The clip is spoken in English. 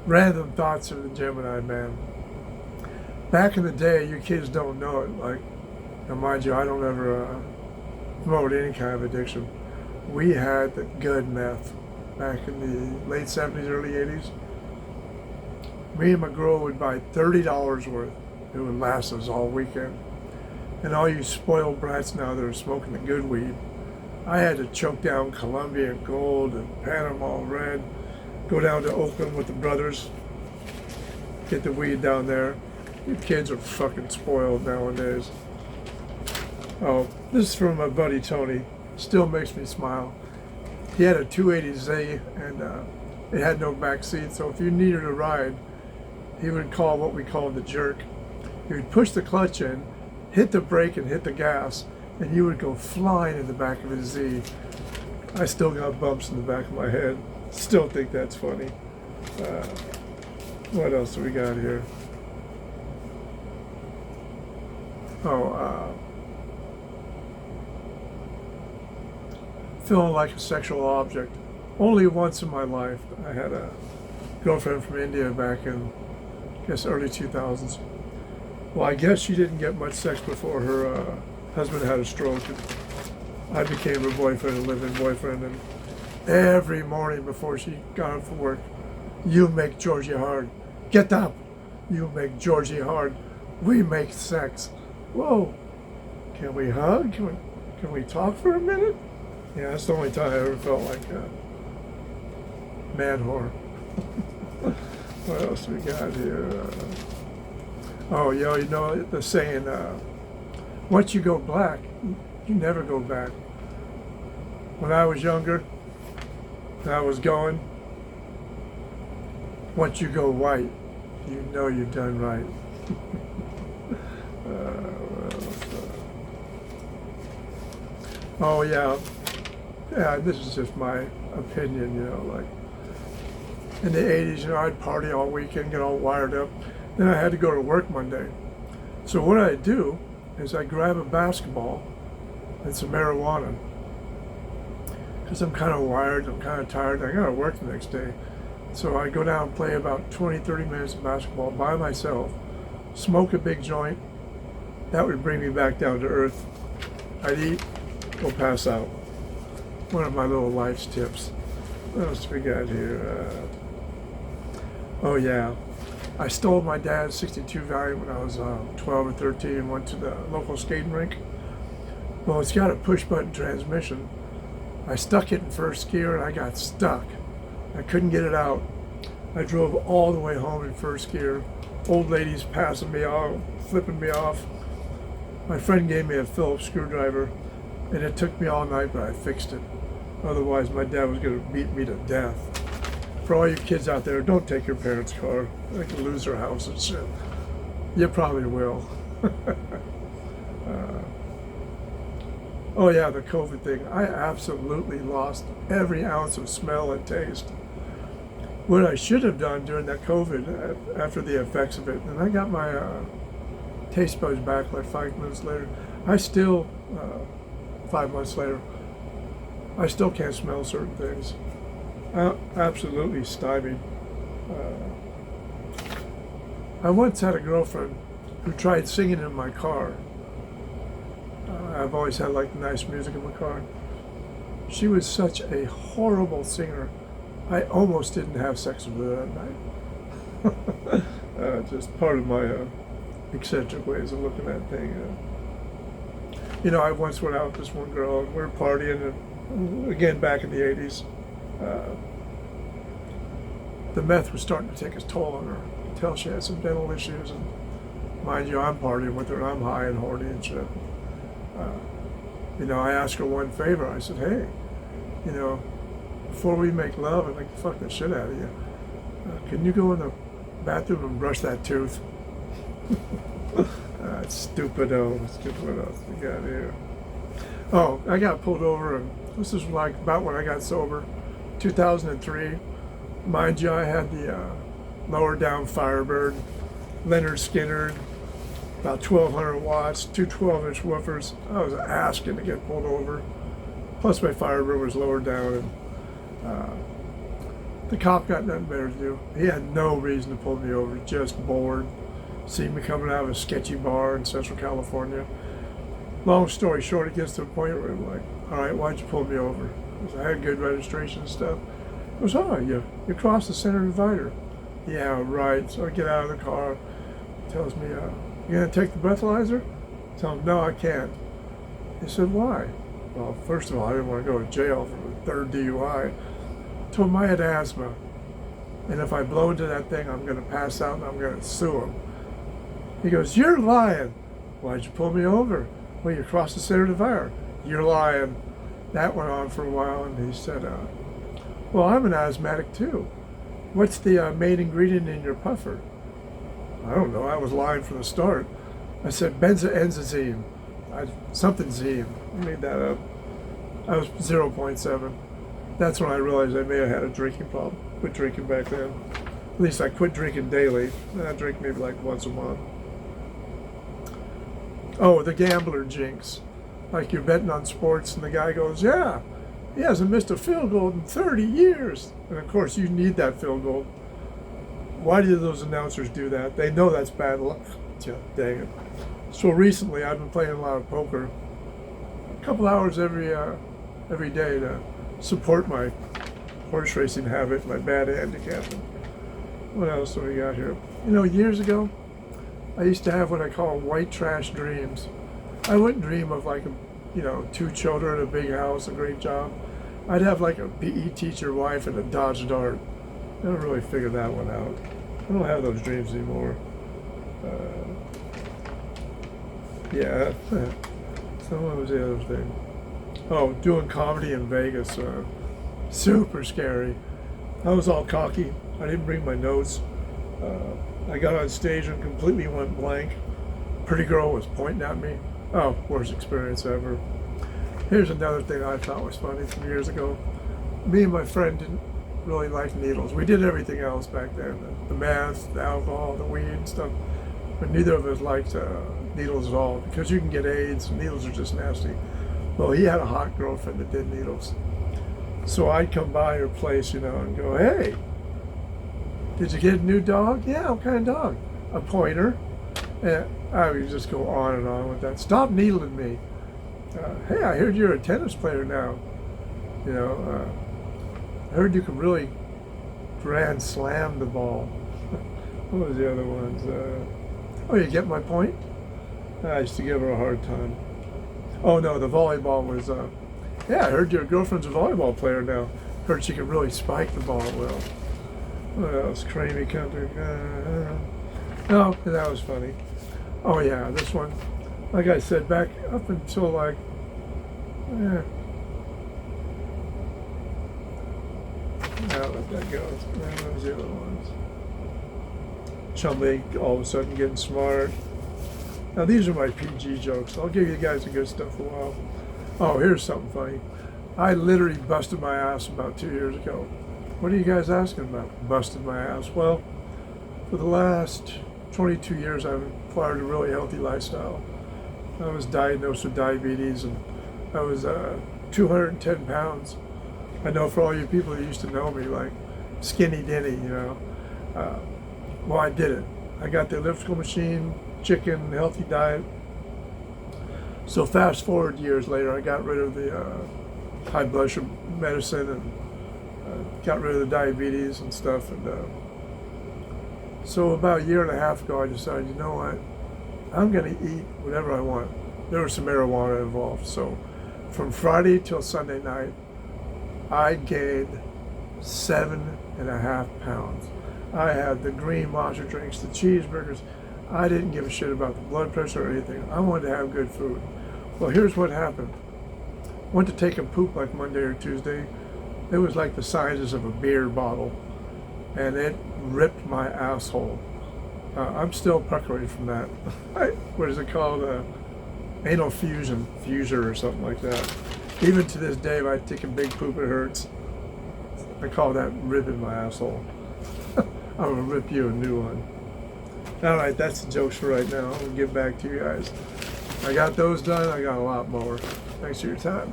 Random thoughts of the Gemini Man. Back in the day, you kids don't know it. Like, now mind you, I don't ever promote any kind of addiction. We had the good meth back in the late 70s, early 80s. Me and my girl would buy $30 worth. It would last us all weekend. And all you spoiled brats now that are smoking the good weed, I had to choke down Columbia Gold and Panama Red, go down to Oakland with the brothers, get the weed down there. You kids are fucking spoiled nowadays. Oh, this is from my buddy Tony. Still makes me smile. He had a 280Z and it had no back seat, so if you needed a ride, he would call what we called the jerk. He would push the clutch in, hit the brake and hit the gas, and you would go flying in the back of his Z. I still got bumps in the back of my head. Still think that's funny. What else do we got here? Feeling like a sexual object. Only once in my life. I had a girlfriend from India back in, I guess, early 2000s. Well, I guess she didn't get much sex before her husband had a stroke. And I became her boyfriend and live-in boyfriend. And every morning before she got up for work, you make Georgie hard. Get up. You make Georgie hard. We make sex. Whoa. Can we hug? Can we talk for a minute? Yeah, that's the only time I ever felt like a man whore. What else we got here? You know the saying, once you go black, you never go back. When I was younger, and I was going, once you go white, you know you've done right. What else? Yeah, this is just my opinion, you know, like in the 80s, you know, I'd party all weekend, get all wired up. Then I had to go to work Monday. So what I do is I grab a basketball and some marijuana. Because I'm kind of wired, I'm kind of tired, I gotta work the next day. So I go down and play about 20, 30 minutes of basketball by myself, smoke a big joint. That would bring me back down to earth. I'd eat, go pass out. One of my little life's tips. What else we got here? I stole my dad's 62 Valiant when I was 12 or 13 and went to the local skating rink. Well, it's got a push button transmission. I stuck it in first gear and I got stuck. I couldn't get it out. I drove all the way home in first gear. Old ladies passing me off, flipping me off. My friend gave me a Phillips screwdriver and it took me all night, but I fixed it. Otherwise, my dad was going to beat me to death. For all you kids out there, don't take your parents' car. They can lose their house and shit. You probably will. The COVID thing. I absolutely lost every ounce of smell and taste. What I should have done during that COVID, after the effects of it, and I got my taste buds back like 5 minutes later. I still, 5 months later, I still can't smell certain things. Absolutely stymied. I once had a girlfriend who tried singing in my car. I've always had like nice music in my car. She was such a horrible singer. I almost didn't have sex with her that night. Just part of my eccentric ways of looking at things. I once went out with this one girl and we were partying, and again back in the 80s. The meth was starting to take its toll on her until she had some dental issues. And mind you, I'm partying with her and I'm high and horny and shit. I asked her one favor. I said, hey, before we make love and make the fucking shit out of you, can you go in the bathroom and brush that tooth? Stupido. What else we got here? Oh, I got pulled over, and this is like about when I got sober, 2003. Mind you, I had the lower down Firebird, Leonard Skinner, about 1,200 watts, two 12-inch woofers. I was asking to get pulled over. Plus my Firebird was lower down, and The cop got nothing better to do. He had no reason to pull me over, just bored. Seen me coming out of a sketchy bar in Central California. Long story short, it gets to a point where I'm like, all right, why'd you pull me over? Because I had good registration and stuff. He goes, oh, you crossed the center divider. Yeah, right. So I get out of the car. Tells me, you gonna take the breathalyzer? Tell him, no, I can't. He said, why? Well, first of all, I didn't want to go to jail for the third DUI. Told him I had asthma. And if I blow into that thing, I'm gonna pass out and I'm gonna sue him. He goes, you're lying. Why'd you pull me over? Well, you crossed the center divider. You're lying. That went on for a while, and he said, well, I'm an asthmatic too. What's the main ingredient in your puffer? I don't know. I was lying from the start. I said benzoenzyme. Something zine. I made that up. I was 0.7. That's when I realized I may have had a drinking problem. Quit drinking back then. At least I quit drinking daily. I drink maybe like once a month. Oh, the gambler jinx. Like you're betting on sports and the guy goes, yeah, he hasn't missed a field goal in 30 years. And of course you need that field goal. Why do those announcers do that? They know that's bad luck. Dang it. So recently I've been playing a lot of poker. A couple hours every day to support my horse racing habit, my bad handicap. What else do we got here? You know, years ago, I used to have what I call white trash dreams. I wouldn't dream of like, 2 children, a big house, a great job. I'd have like a PE teacher wife and a Dodge Dart. I don't really figure that one out. I don't have those dreams anymore. Yeah. So what was the other thing? Oh, doing comedy in Vegas. Super scary. I was all cocky. I didn't bring my notes. I got on stage and completely went blank. Pretty girl was pointing at me. Oh, worst experience ever. Here's another thing I thought was funny from years ago. Me and my friend didn't really like needles. We did everything else back then. The meth, the alcohol, the weed and stuff. But neither of us liked needles at all because you can get AIDS. Needles are just nasty. Well, he had a hot girlfriend that did needles. So I'd come by her place, and go, hey, did you get a new dog? Yeah, what kind of dog? A pointer. And I would just go on and on with that. Stop needling me. Hey, I heard you're a tennis player now. I heard you can really grand slam the ball. What was the other ones? Oh, you get my point? I used to give her a hard time. Oh no, the volleyball was, yeah, I heard your girlfriend's a volleyball player now. Heard she can really spike the ball well. What else? Creamy country. No, that was funny. Oh yeah, this one. Like I said, back up until like, I'll let that go. What was the other ones? Chumley all of a sudden getting smart. Now these are my PG jokes. I'll give you guys the good stuff for a while. Oh, here's something funny. I literally busted my ass about 2 years ago. What are you guys asking about? Busted my ass. Well, for the last 22 years, I've acquired a really healthy lifestyle. I was diagnosed with diabetes, and I was 210 pounds. I know for all you people that used to know me, like Skinny Denny, well, I did it. I got the elliptical machine, chicken, healthy diet. So fast forward years later, I got rid of the high blood sugar medicine and got rid of the diabetes and stuff. And so about a year and a half ago, I decided, you know what? I'm going to eat whatever I want. There was some marijuana involved. So from Friday till Sunday night, I gained 7.5 pounds. I had the green monster drinks, the cheeseburgers. I didn't give a shit about the blood pressure or anything. I wanted to have good food. Well, here's what happened. Went to take a poop like Monday or Tuesday. It was like the sizes of a beer bottle, and it ripped my asshole. I'm still puckering from that. What is it called? Anal fusor or something like that. Even to this day, if I take a big poop, it hurts. I call that ripping my asshole. I'm gonna rip you a new one. All right, that's the jokes for right now. I'll get back to you guys. I got those done. I got a lot more. Thanks for your time.